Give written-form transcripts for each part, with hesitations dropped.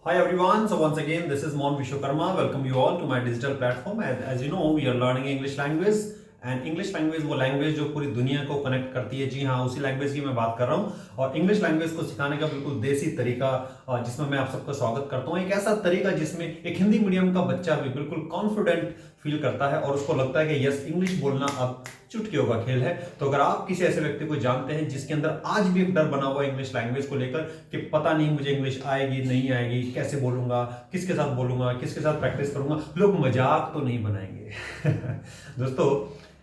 Hi everyone. So once again, this is Mon Vishwakarma. Welcome you all to my digital platform. As you know, we are learning English language. And English language वो language जो पूरी दुनिया को connect करती है। जी हाँ, उसी language की मैं बात कर रहा हूँ और इंग्लिश लैंग्वेज को सिखाने का बिल्कुल देसी तरीका जिसमें मैं आप सबका स्वागत करता हूँ। एक ऐसा तरीका जिसमें एक हिंदी मीडियम का बच्चा भी बिल्कुल कॉन्फिडेंट फील करता है और उसको लगता है कि यस, इंग्लिश बोलना अब चुटकियों का खेल है। तो अगर आप किसी ऐसे व्यक्ति को जानते हैं जिसके अंदर आज भी एक डर बना हुआ है इंग्लिश लैंग्वेज को लेकर कि पता नहीं मुझे इंग्लिश आएगी नहीं आएगी, कैसे बोलूंगा, किसके साथ बोलूंगा, किसके साथ प्रैक्टिस करूंगा, लोग मजाक तो नहीं बनाएंगे। दोस्तों,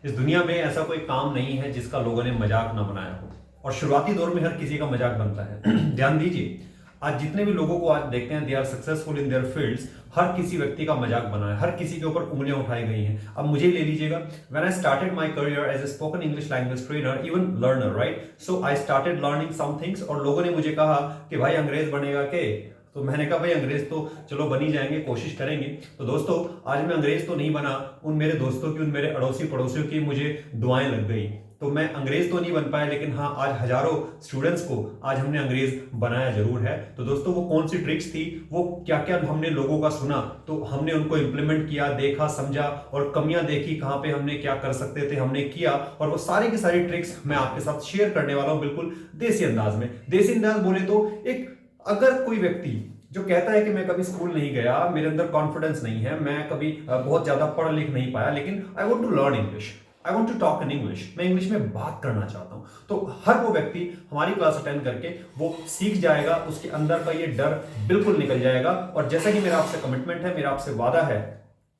इस दुनिया में ऐसा कोई काम नहीं है जिसका लोगों ने मजाक ना बनाया हो और शुरुआती दौर में हर किसी का मजाक बनता है। ध्यान दीजिए, आज जितने भी लोगों को आज देखते हैं they are successful in their fields, हर किसी व्यक्ति का मजाक बना है, हर किसी के ऊपर उंगलियां उठाई गई हैं। अब मुझे ले लीजिएगा, when I started my career as a spoken English language trainer, even learner, right, so I started learning some things और लोगों ने मुझे कहा कि भाई अंग्रेज बनेगा के? तो मैंने कहा भाई अंग्रेज तो चलो बन ही जाएंगे, कोशिश करेंगे। तो दोस्तों, आज मैं अंग्रेज तो नहीं बना, उन मेरे दोस्तों की, उन मेरे अड़ोसी पड़ोसियों की मुझे दुआएं लग गई। तो मैं अंग्रेज तो नहीं बन पाया, लेकिन हाँ, आज हजारों स्टूडेंट्स को आज हमने अंग्रेज बनाया जरूर है। तो दोस्तों, वो कौन सी ट्रिक्स थी, वो क्या क्या हमने लोगों का सुना, तो हमने उनको इंप्लीमेंट किया, देखा, समझा और कमियां देखी, कहां पे हमने क्या कर सकते थे, हमने किया और वो सारी की सारी ट्रिक्स मैं आपके साथ शेयर करने वाला हूं, बिल्कुल देसी अंदाज में। देसी अंदाज बोले तो एक, अगर कोई व्यक्ति जो कहता है कि मैं कभी स्कूल नहीं गया, मेरे अंदर कॉन्फिडेंस नहीं है, मैं कभी बहुत ज्यादा पढ़ लिख नहीं पाया, लेकिन I want to learn English, I want to talk in English, मैं इंग्लिश में बात करना चाहता हूं, तो हर वो व्यक्ति हमारी क्लास अटेंड करके वो सीख जाएगा, उसके अंदर का ये डर बिल्कुल निकल जाएगा। और जैसा कि मेरा आपसे कमिटमेंट है, मेरा आपसे वादा है,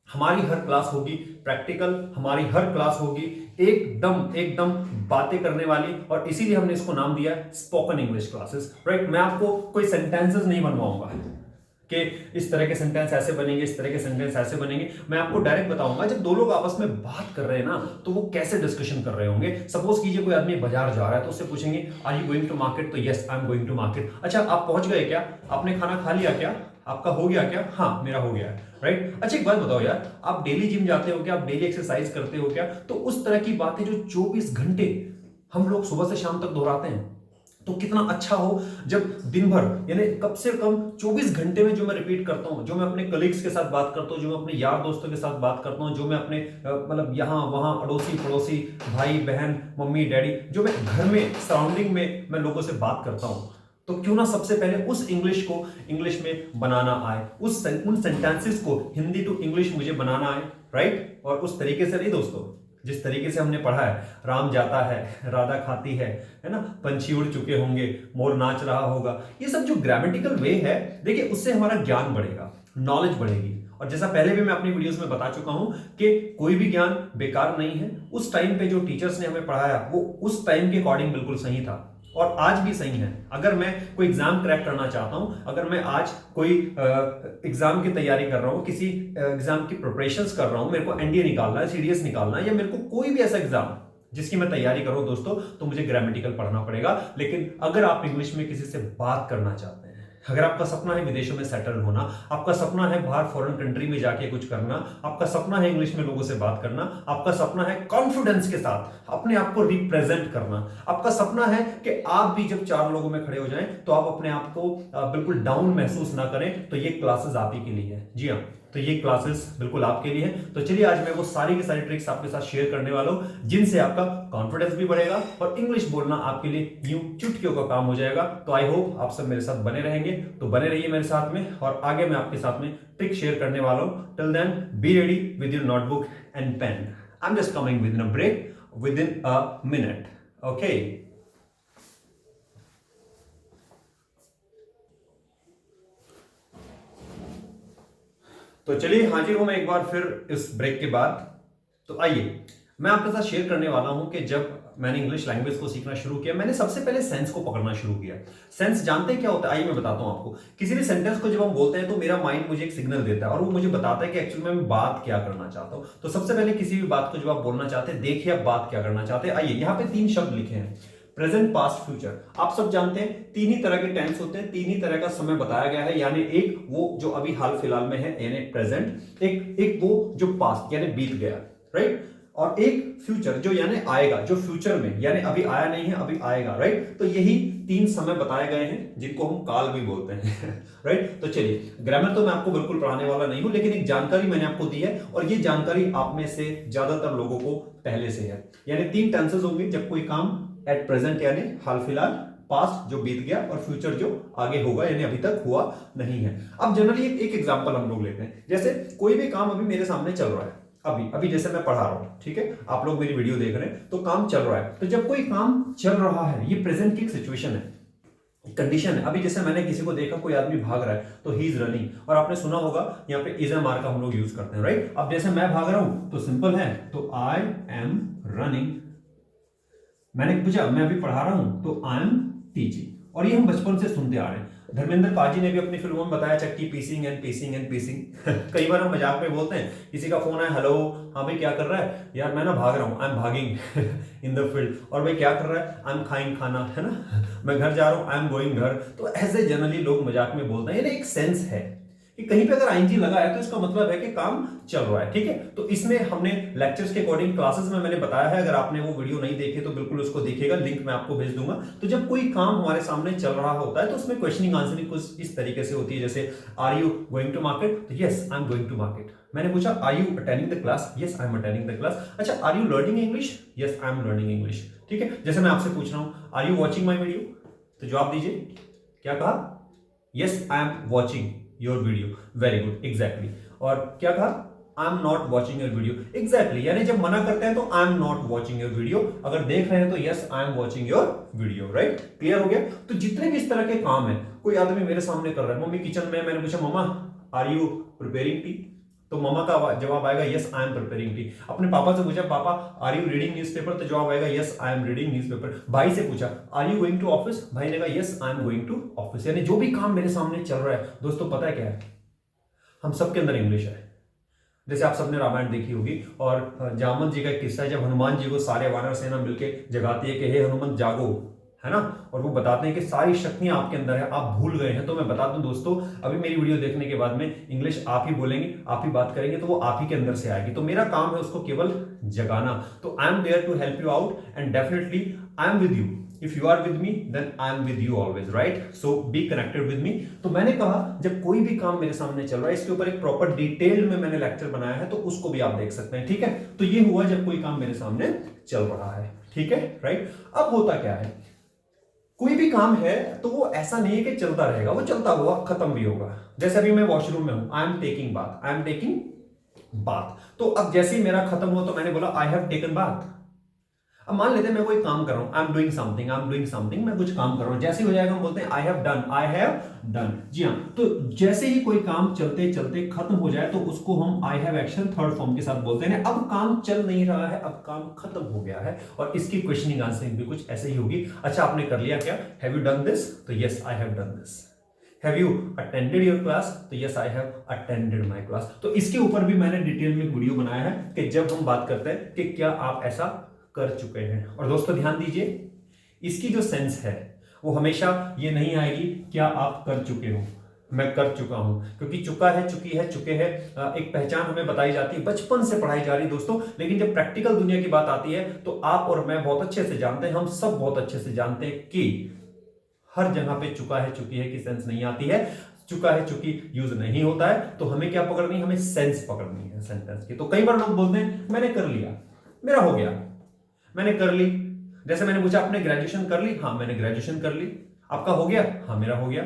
हमारी हर क्लास होगी प्रैक्टिकल, हमारी हर क्लास होगी एकदम एकदम बातें करने वाली और इसीलिए हमने इसको नाम दिया स्पोकन इंग्लिश क्लासेस, राइट। मैं आपको कोई सेंटेंसेस नहीं बनवाऊंगा कि इस तरह के सेंटेंस ऐसे बनेंगे, इस तरह के सेंटेंस ऐसे बनेंगे। मैं आपको डायरेक्ट बताऊंगा, जब दो लोग आपस में बात कर रहे हैं ना, तो वो कैसे डिस्कशन कर रहे होंगे। सपोज कीजिए कोई आदमी बाजार जा रहा है तो उससे पूछेंगे are you going to market, तो yes I am going to market. अच्छा, आप पहुंच गए क्या? आपने खाना खा लिया क्या? आपका हो गया क्या? हाँ, मेरा हो गया है, राइट। अच्छा, एक बात बताओ यार, आप डेली जिम जाते हो क्या? आप डेली एक्सरसाइज करते हो क्या? तो उस तरह की बातें जो 24 घंटे हम लोग सुबह से शाम तक दोहराते हैं, तो कितना अच्छा हो जब दिन भर, यानी कम से कम 24 घंटे में जो मैं रिपीट करता हूं, जो मैं अपने कलीग्स के साथ बात करता हूं, जो मैं अपने यार दोस्तों के साथ बात करता हूं, जो मैं अपने मतलब यहां वहां अड़ोसी पड़ोसी, भाई बहन, मम्मी डैडी, जो मैं घर में सराउंडिंग में मैं लोगों से बात करता हूं, तो क्यों ना सबसे पहले उस इंग्लिश को इंग्लिश में बनाना आए, उन सेंटेंसेस को हिंदी टू इंग्लिश मुझे बनाना आए, राइट। और उस तरीके से नहीं दोस्तों, जिस तरीके से हमने पढ़ा है, राम जाता है, राधा खाती है ना, पंछी उड़ चुके होंगे, मोर नाच रहा होगा, ये सब जो ग्रामेटिकल वे है, देखिए उससे हमारा ज्ञान बढ़ेगा, नॉलेज बढ़ेगी। और जैसा पहले भी मैं अपनी वीडियोस में बता चुका हूं कि कोई भी ज्ञान बेकार नहीं है। उस टाइम पे जो टीचर्स ने हमें पढ़ाया वो उस टाइम के अकॉर्डिंग बिल्कुल सही था और आज भी सही है। अगर मैं कोई एग्जाम क्रैक करना चाहता हूं, अगर मैं आज कोई एग्जाम की तैयारी कर रहा हूं, किसी एग्जाम की प्रिपरेशंस कर रहा हूं, मेरे को एनडीए निकालना है, सीडीएस निकालना है, या मेरे को कोई भी ऐसा एग्जाम जिसकी मैं तैयारी करूं दोस्तों, तो मुझे ग्रामेटिकल पढ़ना पड़ेगा। लेकिन अगर आप इंग्लिश में किसी से बात करना चाहते हैं, अगर आपका सपना है विदेशों में सेटल होना, आपका सपना है बाहर फॉरेन कंट्री में जाके कुछ करना, आपका सपना है इंग्लिश में लोगों से बात करना, आपका सपना है कॉन्फिडेंस के साथ अपने आप को रिप्रेजेंट करना, आपका सपना है कि आप भी जब 4 लोगों में खड़े हो जाएं तो आप अपने आप को बिल्कुल डाउन महसूस ना करें, तो ये क्लासेस आप ही के लिए है। जी हाँ, तो ये क्लासेस बिल्कुल आपके लिए है। तो चलिए, आज मैं वो सारी की सारी ट्रिक्स आपके साथ शेयर करने वाला हूं जिनसे आपका कॉन्फिडेंस भी बढ़ेगा और इंग्लिश बोलना आपके लिए यूं चुटकियों का काम हो जाएगा। तो आई होप आप सब मेरे साथ बने रहेंगे, तो बने रहिए मेरे साथ में और आगे मैं आपके साथ में ट्रिक शेयर करने वाला हूं। Till then be ready with your notebook and pen. I am just coming within a break within a minute, okay. तो चलिए, हाजिर हूं मैं एक बार फिर इस ब्रेक के बाद। तो आइए, मैं आपके साथ शेयर करने वाला हूं कि जब मैंने इंग्लिश लैंग्वेज को सीखना शुरू किया, मैंने सबसे पहले सेंस को पकड़ना शुरू किया। सेंस जानते हैं क्या होता है? आइए मैं बताता हूं आपको। किसी भी सेंटेंस को जब हम बोलते हैं तो मेरा माइंड मुझे एक सिग्नल देता है और वो मुझे बताता है कि एक्चुअली मैं बात क्या करना चाहता हूं। तो सबसे पहले किसी भी बात को जब आप बोलना चाहते हैं, देखिए आप बात क्या करना चाहते हैं। आइए, यहां पे 3 शब्द लिखे हैं, प्रेजेंट, पास्ट, फ्यूचर। आप सब जानते हैं 3 ही तरह के टेंस होते हैं, 3 ही तरह का समय बताया गया है। यानी एक वो जो अभी हाल फिलहाल में है यानी प्रेजेंट, एक वो जो पास्ट यानी बीत गया, राइट। और एक फ्यूचर जो यानी आएगा, जो फ्यूचर में यानी अभी आया नहीं है, अभी आएगा, राइट। तो यही 3 समय बताए गए हैं जिनको हम काल भी बोलते हैं राइट। तो चलिए, ग्रामर तो मैं आपको बिल्कुल पढ़ाने वाला नहीं हूं, लेकिन एक जानकारी मैंने आपको दी है और ये जानकारी आप में से ज्यादातर लोगों को पहले से है। यानी 3 टेंसेस होंगे जब कोई काम एट प्रेजेंट यानी हाल फिलहाल, पास्ट जो बीत गया, और फ्यूचर जो आगे होगा यानी अभी तक हुआ नहीं है। अब जनरली एक एग्जांपल हम लोग लेते हैं, जैसे कोई भी काम अभी मेरे सामने चल रहा है, अभी अभी जैसे मैं पढ़ा रहा हूं, ठीक है, आप लोग मेरी वीडियो देख रहे हैं तो काम चल रहा है। तो जब कोई काम चल रहा है, ये प्रेजेंट की एक सिचुएशन है, कंडीशन है। अभी जैसे मैंने किसी को देखा, कोई आदमी भाग रहा है तो ही इज रनिंग, और आपने सुना होगा यहाँ पे इज एम आर का हम लोग यूज करते हैं, राइट। अब जैसे मैं भाग रहा हूं तो सिंपल है, तो आई एम रनिंग। मैंने पूछा, मैं अभी पढ़ा रहा हूं तो आई एम टीचिंग, और ये हम बचपन से सुनते आ रहे हैं। धर्मेंद्र पाजी ने भी अपनी फिल्मों में बताया, चक्की पीसिंग एंड पीसिंग एंड पीसिंग कई बार हम मजाक में बोलते हैं, किसी का फोन है, हेलो, हाँ भाई क्या कर रहा है, यार मैं ना भाग रहा हूँ, आई एम भागिंग इन द फील्ड। और भाई क्या कर रहा है, आई एम खाइंग खाना, है ना मैं घर जा रहा हूँ, आई एम गोइंग घर। तो ऐसे जनरली लोग मजाक में बोलते हैं, ये एक सेंस है कि कहीं पे अगर आईएनजी लगा है तो इसका मतलब है कि काम चल रहा है, ठीक है। तो इसमें हमने लेक्चर्स के अकॉर्डिंग क्लासेस में मैंने बताया है, अगर आपने वो वीडियो नहीं देखे तो बिल्कुल उसको देखिएगा, लिंक मैं आपको भेज दूंगा। तो जब कोई काम हमारे सामने चल रहा होता है तो उसमें क्वेश्चनिंग आंसरिंग कुछ इस तरीके से होती है, जैसे are you going to market, तो yes I am going to market. मैंने पूछा, are you attending the class, yes I am attending the class. अच्छा, are you learning English, yes I am learning English, ठीक है। जैसे मैं आपसे पूछ रहा हूं, are you watching my video, तो जवाब दीजिए, क्या कहा, yes I am watching your video, very good, exactly. और क्या कहा, I am not watching your video, exactly. यानी जब मना करते हैं तो I am not watching your video, अगर देख रहे हैं तो yes I am watching your video, right. Clear हो गया। तो जितने भी इस तरह के काम है, कोई आदमी मेरे सामने कर रहा है, मम्मी किचन में, मैंने पूछा मम्मा आर यू प्रिपेयरिंग टी, तो मम्मा का जवाब आएगा yes I am preparing T. अपने पापा से पूछा, पापा आर यू रीडिंग न्यूज़पेपर, तो जवाब आएगा yes I am reading newspaper. भाई से पूछा, are you going to office, भाई ने कहा yes I am going to office. यानी जो भी काम मेरे सामने चल रहा है दोस्तों, पता है क्या है, हम सबके अंदर इंग्लिश है। जैसे आप सबने रामायण देखी होगी, और जामवंत जी का एक किस्सा है, जब हनुमान जी को सारे वानर सेना मिलके जगाती है कि हे हनुमान जागो, है ना, और वो बताते हैं कि सारी शक्तियां आपके अंदर है, आप भूल गए हैं। तो मैं बता दूं दोस्तों, अभी मेरी वीडियो देखने के बाद में इंग्लिश आप ही बोलेंगे, आप ही बात करेंगे, तो वो आप ही के अंदर से आएगी। तो मेरा काम है उसको केवल जगाना। तो I am there to help you out and definitely I am with you. If you are with me, then I am with you always, right? So be connected with me. तो मैंने कहा, जब कोई भी काम मेरे सामने चल रहा है, इसके ऊपर एक प्रॉपर डिटेल में मैंने लेक्चर बनाया है, तो उसको भी आप देख सकते हैं, ठीक है। तो ये हुआ जब कोई काम मेरे सामने चल रहा है, ठीक है, राइट। अब होता क्या है, कोई भी काम है तो वो ऐसा नहीं है कि चलता रहेगा, वो चलता हुआ खत्म भी होगा। जैसे अभी मैं वॉशरूम में हूं, I am taking bath, I am taking bath. तो अब जैसे ही मेरा खत्म हुआ तो मैंने बोला आई हैव टेकन बाथ। अब मान लेते हैं मैं कोई काम कर रहा हूं, I am doing something, I am doing something, मैं कुछ काम कर रहा हूं, जैसे ही हो जाएगा हम बोलते हैं I have done, I have done. जी हाँ, तो जैसे ही कोई काम चलते चलते खत्म हो जाए तो उसको हम I have action third form के साथ बोलते हैं। अब काम चल नहीं रहा है, अब काम खत्म हो गया है, और इसकी क्वेश्चनिंग आंसरिंग भी कुछ ऐसे ही होगी। अच्छा, आपने कर लिया क्या, हैव यू डन दिस, तो yes I have done this. Have you attended your class? तो yes, I have attended my class। तो इसके ऊपर भी मैंने डिटेल में वीडियो बनाया है कि जब हम बात करते हैं कि क्या आप ऐसा कर चुके हैं। और दोस्तों ध्यान दीजिए, इसकी जो सेंस है वो हमेशा ये नहीं आएगी क्या आप कर चुके हो, मैं कर चुका हूं, क्योंकि चुका है, चुकी है, चुके हैं, एक पहचान हमें बताई जाती है, बचपन से पढ़ाई जा रही है दोस्तों। लेकिन जब प्रैक्टिकल दुनिया की बात आती है तो आप और मैं बहुत अच्छे से जानते हैं, हम सब बहुत अच्छे से जानते हैं कि हर जगह पे चुका है, चुकी है की सेंस नहीं आती है। चुका है, चुकी यूज नहीं होता है। तो हमें क्या पकड़नी है, हमें सेंस पकड़नी है सेंटेंस की। तो कई बार लोग बोलते हैं मैंने कर लिया, मेरा हो गया, मैंने कर ली। जैसे मैंने पूछा आपने ग्रेजुएशन कर ली, हाँ मैंने ग्रेजुएशन कर ली। आपका हो गया, हाँ मेरा हो गया।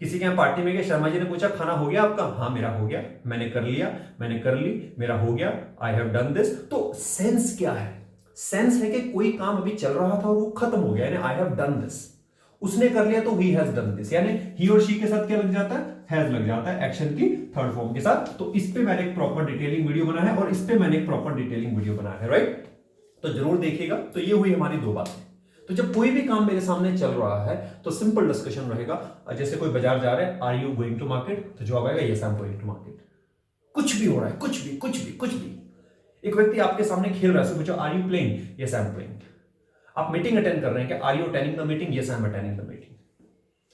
किसी के यहाँ पार्टी में गए, शर्मा जी ने पूछा खाना हो गया आपका, हाँ मेरा हो गया। मैंने कर लिया, मैंने कर ली, मेरा हो गया, आई हैव डन दिस। तो सेंस क्या है, सेंस है कि कोई काम अभी चल रहा था और वो खत्म हो गया, यानी आई हैव डन दिस। उसने कर लिया तो ही हैज डन दिस, यानी ही और शी के साथ क्या लग जाता है, हैज लग जाता है एक्शन की थर्ड फॉर्म के साथ। तो इस पे मैंने एक प्रॉपर डिटेलिंग वीडियो बनाया है और इस पे मैंने एक प्रॉपर डिटेलिंग वीडियो बनाया है, राइट। तो जरूर देखिएगा। तो ये हुई हमारी दो बातें। तो जब कोई भी काम मेरे सामने चल रहा है तो सिंपल डिस्कशन रहेगा। जैसे कोई बाजार जा रहा है, are you going to market, तो जवाब आएगा yes I am going to market. कुछ भी हो रहा है, कुछ भी कुछ भी कुछ भी। एक व्यक्ति आपके सामने खेल रहा है, पूछो are you playing, yes I am playing. आप मीटिंग अटेंड कर रहे हैं, क्या are you attending the meeting, yes I am attending the meeting.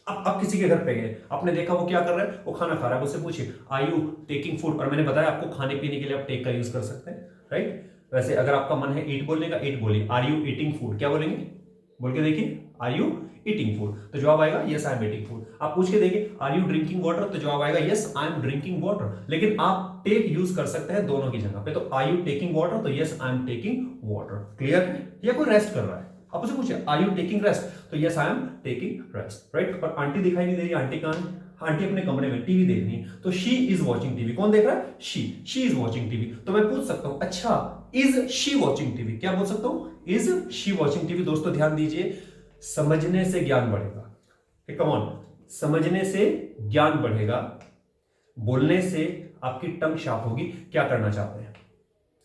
अब किसी के घर पे गए, आपने देखा वो क्या कर रहा है, वो खाना खा रहा है, उससे पूछिए आर यू टेकिंग फूड। और मैंने बताया आपको खाने पीने के लिए आप टेक का यूज कर सकते हैं, राइट। वैसे अगर आपका मन है ईट बोलने का, ईट बोलिए। आर यू ईटिंग फूड, क्या बोलेंगे? बोल के देखिए, आर यू ईटिंग फूड, तो जवाब आएगा yes I am eating food. आप पूछ के देखिए आर यू ड्रिंकिंग वाटर, तो जवाब आएगा yes I am drinking water. लेकिन आप टेक यूज कर सकते हैं दोनों की जगह पे, तो आर यू टेकिंग वाटर, तो yes I am taking water. Clear है? या कोई रेस्ट कर रहा है, आप उसे पूछे आर यू टेकिंग रेस्ट, तो yes I am taking rest, right. और आंटी दिखाई नहीं दे रही, आंटी कहां है? आंटी अपने कमरे में टीवी देख रही है, तो शी इज वॉचिंग टीवी। कौन देख रहा है? She is watching TV. तो मैं पूछ सकता हूं अच्छा इज शी वॉचिंग टीवी, क्या बोल सकता हूं? Is she watching TV. दोस्तों ध्यान दीजिए, समझने से ज्ञान बढ़ेगा, कम ऑन, समझने से ज्ञान बढ़ेगा, बोलने से आपकी टंग शार्प होगी। क्या करना चाहते हैं?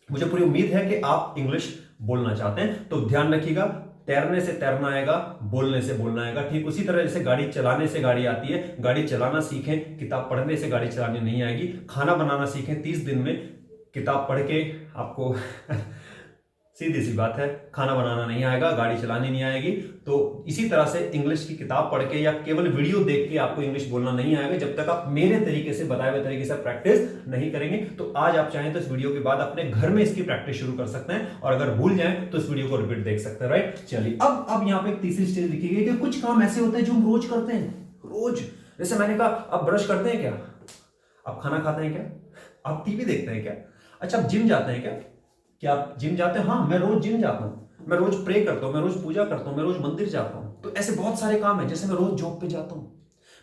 मुझे पूरी उम्मीद है कि आप इंग्लिश बोलना चाहते हैं, तो ध्यान रखिएगा, तैरने से तैरना आएगा, बोलने से बोलना आएगा। ठीक उसी तरह जैसे गाड़ी चलाने से गाड़ी आती है, गाड़ी चलाना सीखें, किताब पढ़ने से गाड़ी चलानी नहीं आएगी। खाना बनाना सीखें, 30 दिन में किताब पढ़ के आपको सीधी सी बात है, खाना बनाना नहीं आएगा, गाड़ी चलानी नहीं आएगी। तो इसी तरह से इंग्लिश की किताब पढ़ के या केवल वीडियो देख के आपको इंग्लिश बोलना नहीं आएगा, जब तक आप मेरे तरीके से, बताए हुए तरीके से प्रैक्टिस नहीं करेंगे। तो आज आप चाहें तो इस वीडियो के बाद अपने घर में इसकी प्रैक्टिस शुरू कर सकते हैं, और अगर भूल जाए तो इस वीडियो को रिपीट देख सकते हैं, राइट। चलिए अब यहाँ पे एक तीसरी स्टेज लिखी गई कि कुछ काम ऐसे होते हैं जो हम रोज करते हैं, रोज। जैसे मैंने कहा, आप ब्रश करते हैं क्या? आप खाना खाते हैं क्या? आप टीवी देखते हैं क्या? अच्छा, आप जिम जाते हैं क्या आप जिम जाते हैं? हाँ, मैं रोज जिम जाता हूं, मैं रोज प्रे करता हूं, मैं रोज पूजा करता हूं, मैं रोज मंदिर जाता हूं। तो ऐसे बहुत सारे काम है। जैसे मैं रोज जॉब पे जाता हूं,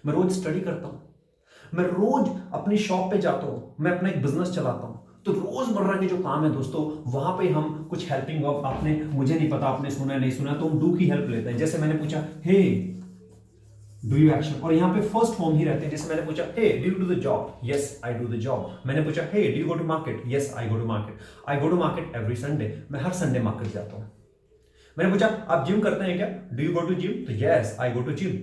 मैं रोज स्टडी करता हूं, मैं रोज अपनी शॉप पे जाता हूं, मैं अपना एक बिजनेस चलाता हूं। तो रोजमर्रा के जो काम है दोस्तों, वहां पे हम कुछ हेल्पिंग वर्ब, आपने, मुझे नहीं पता आपने सुना नहीं सुना, तो हम डू की हेल्प लेते हैं। जैसे मैंने पूछा हे डू यू एक्शन, और यहाँ पे फर्स्ट फॉर्म ही रहते हैं। जैसे मैंने पूछा hey do you do the job, yes I do the job. मैंने पूछा hey do you go to market, yes I go to market. I go to market every Sunday, मैं हर संडे मार्केट जाता हूँ। मैंने पूछा आप जिम करते हैं क्या, do you go to gym, तो yes I go to gym.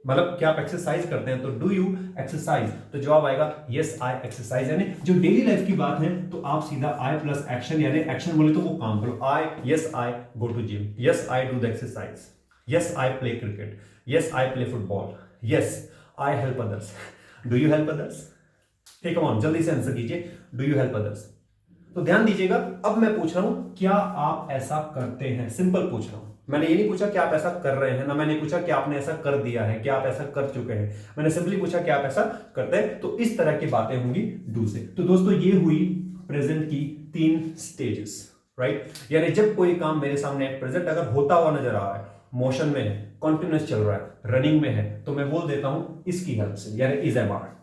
मतलब क्या आप एक्सरसाइज करते हैं, तो डू यू एक्सरसाइज, तो जवाब आएगा यस आई एक्सरसाइज। यानी जो डेली लाइफ की बात है, तो आप सीधा आई प्लस एक्शन, यानी एक्शन बोले तो वो काम करो। I, yes I go to gym, yes I do the exercise, yes I play cricket, yes I play football, yes I help others. Do you help others? ठीक, come on, जल्दी से answer कीजिए, do you help others. तो ध्यान दीजिएगा, अब मैं पूछ रहा हूं क्या आप ऐसा करते हैं, सिंपल पूछ रहा हूं। मैंने ये नहीं पूछा कि आप ऐसा कर रहे हैं, ना मैंने पूछा कि आपने ऐसा कर दिया है, क्या आप ऐसा कर चुके हैं। मैंने सिंपली पूछा कि आप ऐसा करते हैं। तो इस तरह की बातें होंगी डू से। तो दोस्तों ये हुई प्रेजेंट की 3 स्टेजेस, राइट। यानी जब कोई काम मेरे सामने प्रेजेंट अगर होता हुआ नजर आ रहा है, मोशन में है, कॉन्टिन्यूस चल रहा है, रनिंग में है, तो मैं बोल देता हूं इसकी हेल्प से, यानी इज एम आर,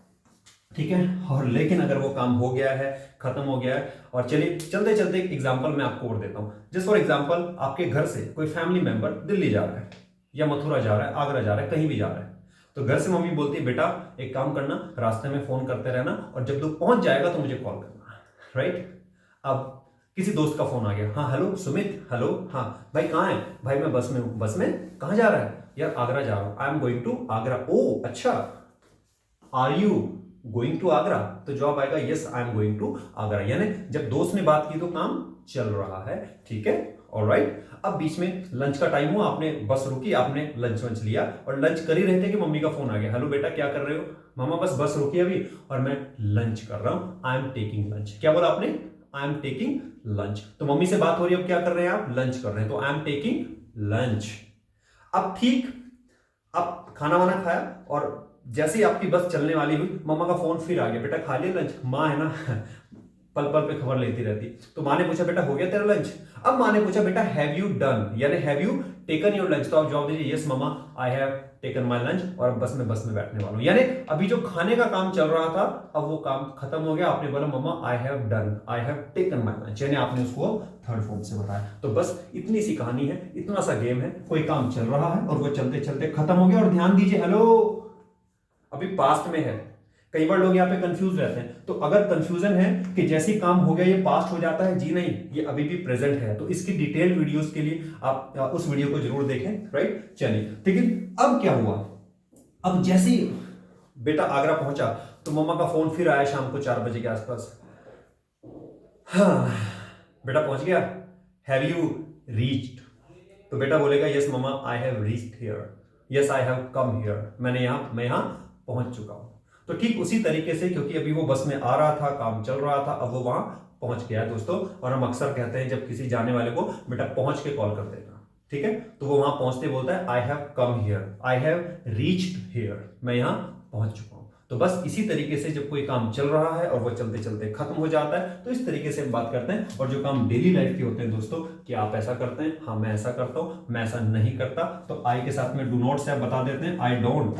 ठीक है। और लेकिन अगर वो काम हो गया है, खत्म हो गया है, और चलिए चलते चलते एक एग्जांपल मैं आपको और देता हूं। जस्ट फॉर एग्जांपल, आपके घर से कोई फैमिली मेंबर दिल्ली जा रहा है, या मथुरा जा रहा है, आगरा जा रहा है, कहीं भी जा रहा है। तो घर से मम्मी बोलती है बेटा एक काम करना, रास्ते में फोन करते रहना, और जब तू पहुंच जाएगा तो मुझे कॉल करना, राइट। अब किसी दोस्त का फोन आ गया, हाँ हेलो सुमित, हेलो, हाँ भाई कहाँ है? भाई मैं बस में हूँ। बस में? कहाँ जा रहा है? यार आगरा जा रहा हूँ, I am going to Agra. Oh अच्छा, are you going to Agra, तो जवाब आएगा yes I am going to Agra. यानी जब दोस्त ने बात की तो काम चल रहा है, ठीक है, ऑलराइट। अब बीच में लंच का टाइम हुआ, आपने बस रुकी, आपने लंच वंच लिया, और लंच कर ही रहे थे कि मम्मी का फोन आ गया, हेलो बेटा क्या कर रहे हो? मामा बस रुकी अभी, और मैं लंच कर रहा हूं, आई एम टेकिंग लंच। क्या बोला आपने? I am taking lunch. तो मम्मी से बात हो रही है, अब क्या कर रहे हैं आप? लंच कर रहे हैं, तो आई एम टेकिंग लंच। अब ठीक, अब खाना वाना खाया, और जैसे ही आपकी बस चलने वाली हुई, मम्मा का फोन फिर आ गया, बेटा खा लिया लंच? माँ है ना पल पल पे खबर लेती रहती। तो माँ ने पूछा बेटा हो गया तेरा लंच? अब माँ ने पूछा बेटा हैव यू डन, यानी have you taken your lunch, तो आप जवाब दीजिए yes mamma I have taken my lunch, और अब बस में बैठने वाला हूं। यानी अभी जो खाने का काम चल रहा था, अब वो काम खत्म हो गया, आपने बोला मम्मा I have done, I have taken my lunch, यानी आपने उसको थर्ड फॉर्म से बताया। तो बस इतनी सी कहानी है, इतना सा गेम है। कोई काम चल रहा है और वो चलते चलते खत्म हो गया, और ध्यान दीजिए हेलो अभी पास्ट में है। कई बार लोग यहाँ पे कंफ्यूज रहते हैं, तो अगर कंफ्यूजन है कि जैसे ही काम हो गया ये पास्ट हो जाता है, जी नहीं, ये अभी भी प्रेजेंट है। तो इसकी डिटेल्ड वीडियोस के लिए आप उस वीडियो को जरूर देखें, राइट। चलिए, लेकिन अब क्या हुआ, अब जैसे ही बेटा आगरा पहुंचा, तो मम्मा का फोन फिर आया शाम को 4 बजे के आसपास, हाँ बेटा पहुंच गया, हैव यू रीच्ड? तो बेटा बोलेगा yes mamma I have reached here, yes I have come here, मैं यहाँ पहुंच चुका हूं। तो ठीक उसी तरीके से, क्योंकि अभी वो बस में आ रहा था, काम चल रहा था, अब वो वहां पहुंच गया है दोस्तों। और हम अक्सर कहते हैं जब किसी जाने वाले को, बेटा पहुंच के कॉल कर देना, ठीक है। तो वो वहां पहुंचते बोलता है आई have come here, I have reached here, मैं यहां पहुंच चुका हूं। तो बस इसी तरीके से जब कोई काम चल रहा है और वो चलते चलते खत्म हो जाता है, तो इस तरीके से हम बात करते हैं। और जो काम डेली लाइफ के होते हैं दोस्तों, कि आप ऐसा करते हैं, हाँ मैं ऐसा करता हूं, मैं ऐसा नहीं करता, तो आई के साथ में डू नॉट से आप बता देते हैं आई डोंट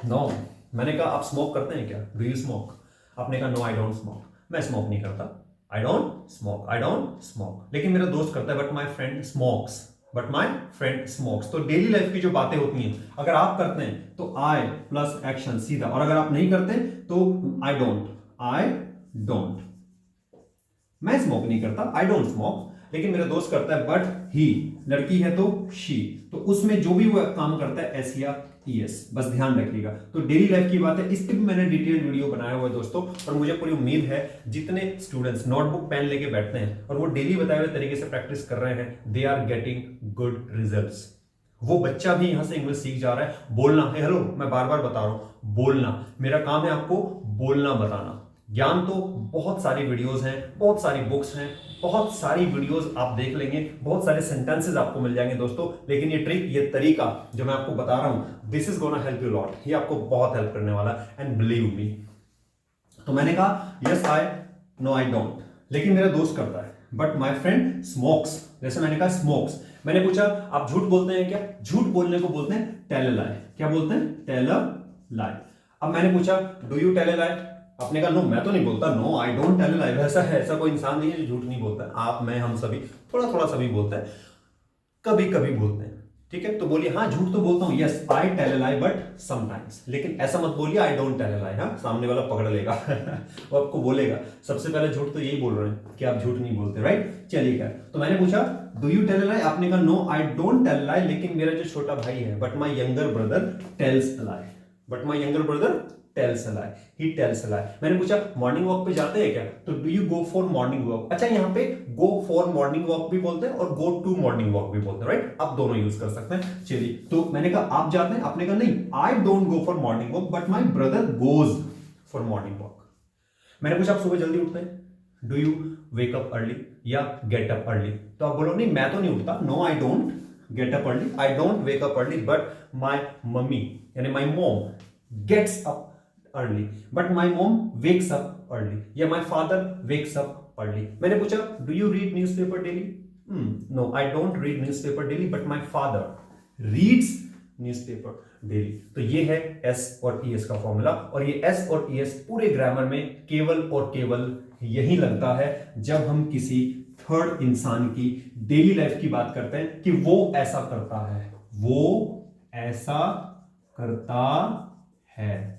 नो। मैंने कहा आप स्मोक करते हैं क्या, डू यू स्मोक? आपने कहा नो आई डोंट स्मोक, मैं स्मोक नहीं करता, I don't smoke, I don't smoke. लेकिन मेरा दोस्त करता है, but my friend smokes, but my friend smokes. तो डेली लाइफ की जो बातें होती हैं, अगर आप करते हैं तो आई प्लस एक्शन सीधा, और अगर आप नहीं करते तो आई डोंट। मैं स्मोक नहीं करता, आई डोंट स्मोक, लेकिन मेरा दोस्त करता है, बट ही, लड़की है तो शी, तो उसमें जो भी वो काम करता है एस या ईएस, बस ध्यान रखिएगा। तो डेली लाइफ की बात है, इस पे भी मैंने डिटेल वीडियो बनाया हुआ है दोस्तों। और मुझे पूरी उम्मीद है जितने स्टूडेंट्स नोटबुक पेन लेके बैठते हैं और वो डेली बताए हुए तरीके से प्रैक्टिस कर रहे हैं, they are getting good results. वो बच्चा भी यहां से इंग्लिश सीख जा रहा है। बोलना है, हेलो मैं बार बार बता रहा हूं, बोलना, मेरा काम है आपको बोलना बताना। ज्ञान तो बहुत सारी वीडियोस हैं, बहुत सारी बुक्स हैं, बहुत सारी वीडियोस आप देख लेंगे, बहुत सारे सेंटेंसेस आपको मिल जाएंगे दोस्तों। लेकिन ये ट्रिक, ये तरीका जो मैं आपको बता रहा हूं, this is gonna help you lot, ये आपको बहुत हेल्प करने वाला है, एंड बिलीव मी। तो मैंने कहा yes I, no I don't, लेकिन मेरा दोस्त करता है, बट माई फ्रेंड स्मोक्स। जैसे मैंने कहा स्मोक्स, मैंने पूछा आप झूठ बोलते हैं क्या? झूठ बोलने को बोलते हैं टेल अ लाई। क्या बोलते हैं? Tell a lie. अब मैंने पूछा do you tell a lie? आपने कहा नो मैं तो नहीं बोलता, no I don't tell a lie. वैसा है, ऐसा कोई इंसान नहीं है जो झूठ नहीं बोलता। आप, मैं, हम सभी थोड़ा थोड़ा सभी बोलते हैं, कभी कभी बोलते हैं, ठीक है। तो बोलिए हाँ झूठ तो बोलता हूं, yes I tell a lie but sometimes. लेकिन ऐसा मत बोलिए आई डोंट टेल अ लाई, हाँ सामने वाला पकड़ लेगा वो आपको बोलेगा सबसे पहले झूठ तो यही बोल रहे हैं कि आप झूठ नहीं बोलते, राइट। चलिए क्या, तो मैंने पूछा do you tell a lie? आपने कहा no I don't tell a lie, लेकिन मेरा जो छोटा भाई है, but my younger brother tells a lie, but my younger brother tells a lie, he tells a lie. मैंने पूछा मॉर्निंग वॉक पे जाते हैं क्या? तो do you go for morning walk. अच्छा यहाँ पे गो फॉर मॉर्निंग वॉक भी बोलते हैं और गो टू मॉर्निंग वॉक भी बोलते हैं, राइट। आप दोनों यूज कर सकते हैं। चलिए, तो मैंने कहा आप जाते हैं? आपने कहा नहीं I don't go for morning walk, but my brother goes for morning walk. मैंने पूछा आप सुबह जल्दी उठते हैं? Do you wake up early या गेट अप अर्ली? तो आप बोलो नहीं मैं तो नहीं उठता, no I don't get up early, I don't wake up early, but my mummy यानी my mom gets up early, but my mom wakes up early, या my father wakes up early. मैंने पूछा do you read newspaper daily? No, I don't read newspaper daily, but my father reads newspaper daily. तो ये है S और ES का formula, और ये S और ES पूरे ग्रामर में केवल और केवल यही लगता है जब हम किसी थर्ड इंसान की डेली लाइफ की बात करते हैं कि वो ऐसा करता है, वो ऐसा करता है।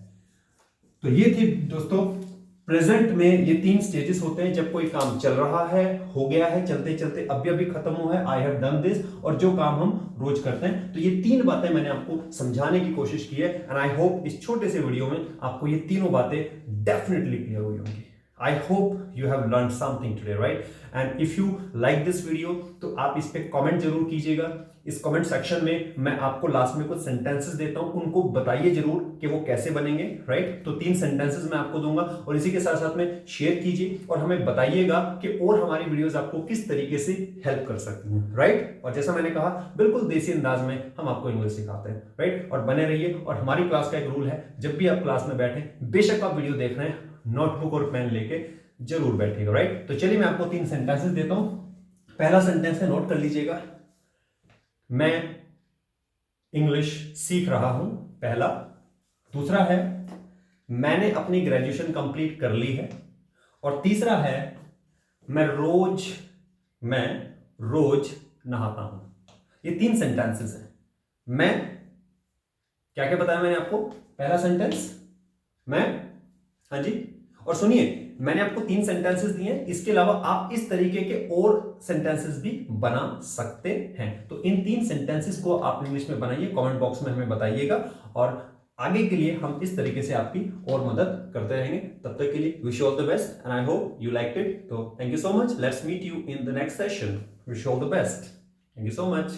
तो ये थी दोस्तों प्रेजेंट में ये 3 स्टेजेस होते हैं जब कोई काम चल रहा है, हो गया है, चलते चलते अभी अभी खत्म हुआ है, आई हैव डन दिस, और जो काम हम रोज करते हैं। तो ये 3 बातें मैंने आपको समझाने की कोशिश की है, एंड आई होप इस छोटे से वीडियो में आपको ये तीनों बातें डेफिनेटली क्लियर हुई होंगी। I hope you have learned something today, right? And if you like this video, तो आप इस पे कमेंट जरूर कीजिएगा। इस कमेंट सेक्शन में मैं आपको लास्ट में कुछ सेंटेंसेस देता हूं, उनको बताइए जरूर कि वो कैसे बनेंगे, राइट। तो 3 सेंटेंसेस मैं आपको दूंगा, और इसी के साथ साथ में शेयर कीजिए और हमें बताइएगा कि और हमारी वीडियोस आपको किस तरीके से हेल्प कर सकती हैं, राइट। और जैसा मैंने कहा बिल्कुल देसी अंदाज में हम आपको इंग्लिश सिखाते हैं, राइट। और बने रहिए। और हमारी क्लास का एक रूल है, जब भी आप क्लास में बैठे, बेशक आप वीडियो देख रहे हैं, नोटबुक और पेन लेके जरूर बैठिएगा, राइट। तो चलिए मैं आपको 3 सेंटेंसेस देता हूं। पहला सेंटेंस है, नोट कर लीजिएगा, मैं इंग्लिश सीख रहा हूं, पहला। दूसरा है, मैंने अपनी ग्रेजुएशन कंप्लीट कर ली है। और तीसरा है, मैं रोज नहाता हूं। ये 3 सेंटेंसेस हैं। मैं क्या क्या बताया मैंने आपको? पहला सेंटेंस मैं, हाँ जी, और सुनिए मैंने आपको 3 सेंटेंसेस दिए हैं, इसके अलावा आप इस तरीके के और सेंटेंसेस भी बना सकते हैं। तो इन 3 सेंटेंसेस को आप इंग्लिश में बनाइए, कमेंट बॉक्स में हमें बताइएगा, और आगे के लिए हम इस तरीके से आपकी और मदद करते रहेंगे। तब तक के लिए wish you all the best, and I hope you liked it. तो thank you so much, let's meet you in the next session. Wish you all the best, thank you so much.